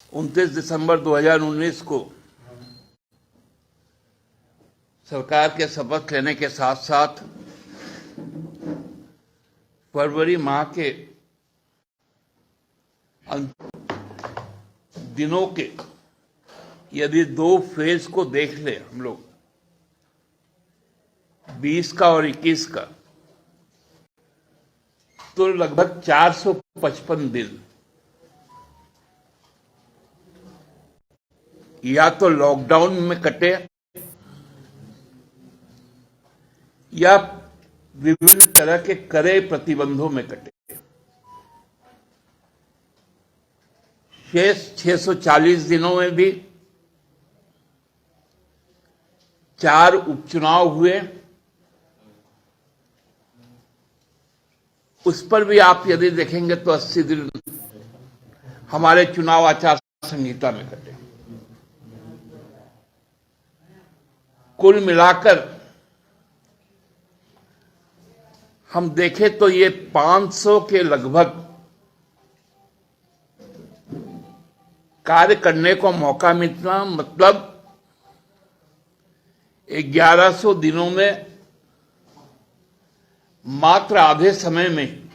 29 दिसंबर 2019 को सरकार के शपथ लेने के साथ साथ फरवरी माह के दिनों के यदि 2 फेज को देख ले हम लोग, 20 का और 21 का, तो लगभग 455 दिन या तो लॉकडाउन में कटे या विभिन्न तरह के कड़े प्रतिबंधों में कटे। शेष 640 दिनों में भी 4 उपचुनाव हुए। उस पर भी आप यदि देखेंगे तो 80 दिन हमारे चुनाव आचार संहिता में कटे। कुल मिलाकर हम देखें तो ये 500 के लगभग कार्य करने को मौका मिलना, मतलब 1100 दिनों में मात्र आधे समय में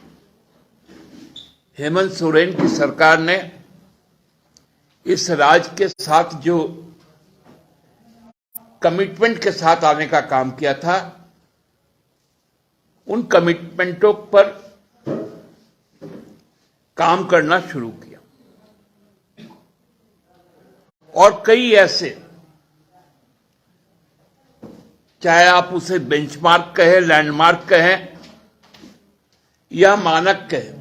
हेमंत सोरेन की सरकार ने इस राज्य के साथ जो कमिटमेंट के साथ आने का काम किया था, उन कमिटमेंटों पर काम करना शुरू किया। और कई ऐसे, चाहे आप उसे बेंचमार्क कहें, लैंडमार्क कहें या मानक कहें,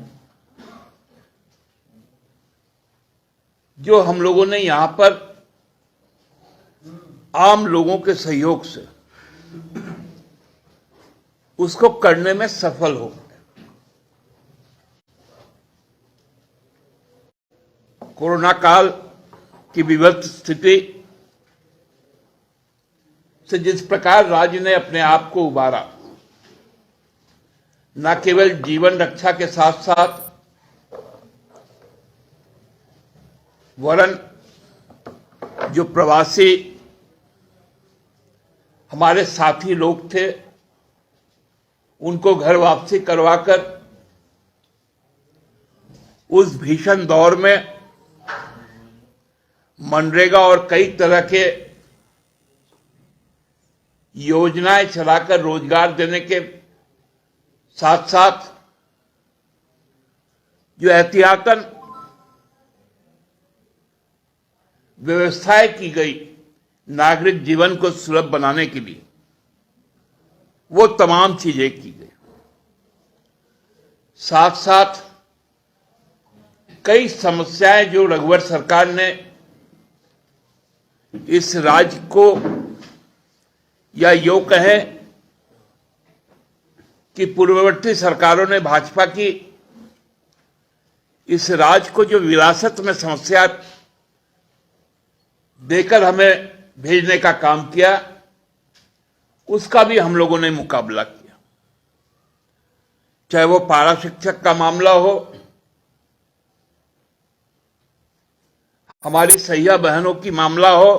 जो हम लोगों ने यहां पर आम लोगों के सहयोग से उसको करने में सफल हो गए। कोरोना काल की विविध स्थिति से जिस प्रकार राज्य ने अपने आप को उबारा, न केवल जीवन रक्षा के साथ साथ वरन जो प्रवासी हमारे साथी लोग थे उनको घर वापसी करवाकर उस भीषण दौर में मनरेगा और कई तरह के योजनाएं चलाकर रोजगार देने के साथ साथ जो एहतियातन व्यवस्थाएं की गई नागरिक जीवन को सुलभ बनाने के लिए, वो तमाम चीजें की गई। साथ साथ कई समस्याएं जो रघुवर सरकार ने इस राज्य को, या यूं कहें कि पूर्ववर्ती सरकारों ने भाजपा की इस राज्य को जो विरासत में समस्या देकर हमें भेजने का काम किया, उसका भी हम लोगों ने मुकाबला किया। चाहे वो पारा शिक्षक का मामला हो, हमारी सैया बहनों की मामला हो,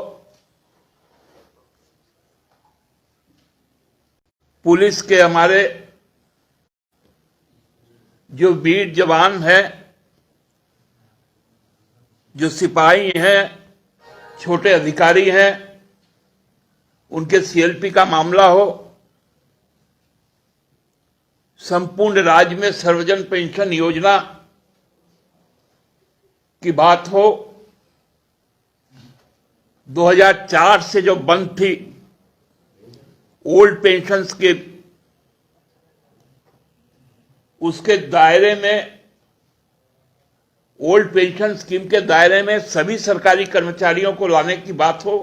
पुलिस के हमारे जो वीर जवान हैं, जो सिपाही हैं, छोटे अधिकारी हैं, उनके सीएलपी का मामला हो, संपूर्ण राज्य में सर्वजन पेंशन योजना की बात हो, 2004 से जो बंद थी ओल्ड पेंशन्स के, उसके दायरे में, ओल्ड पेंशन स्कीम के दायरे में सभी सरकारी कर्मचारियों को लाने की बात हो,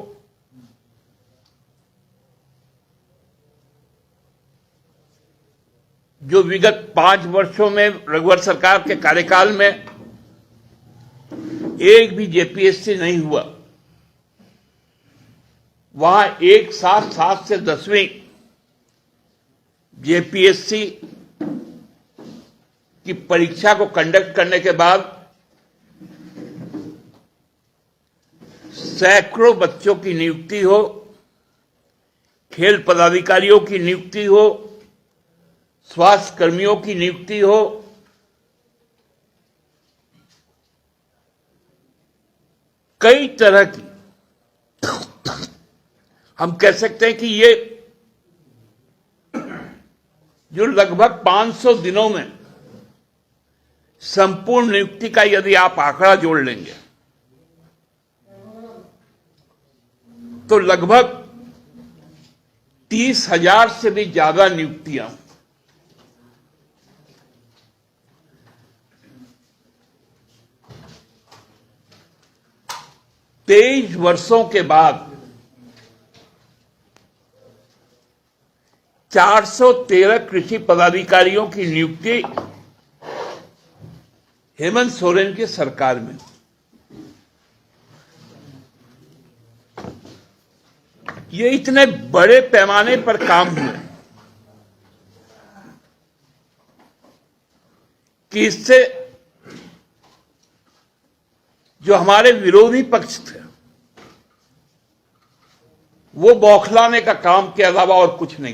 जो विगत 5 वर्षों में रघुवर सरकार के कार्यकाल में एक भी जेपीएससी नहीं हुआ, वहां एक साथ 7 से 10वीं जेपीएससी की परीक्षा को कंडक्ट करने के बाद सैकड़ों बच्चों की नियुक्ति हो, खेल पदाधिकारियों की नियुक्ति हो, स्वास्थ्य कर्मियों की नियुक्ति हो, कई तरह की, हम कह सकते हैं कि ये जो लगभग 500 दिनों में संपूर्ण नियुक्ति का यदि आप आंकड़ा जोड़ लेंगे तो लगभग 30,000 से भी ज्यादा नियुक्तियां 23 वर्षों के बाद 413 कृषि पदाधिकारियों की नियुक्ति हेमंत सोरेन की सरकार में। ये इतने बड़े पैमाने पर काम हुए कि इससे जो हमारे विरोधी पक्ष थे वो बौखलाने का काम के अलावा और कुछ नहीं।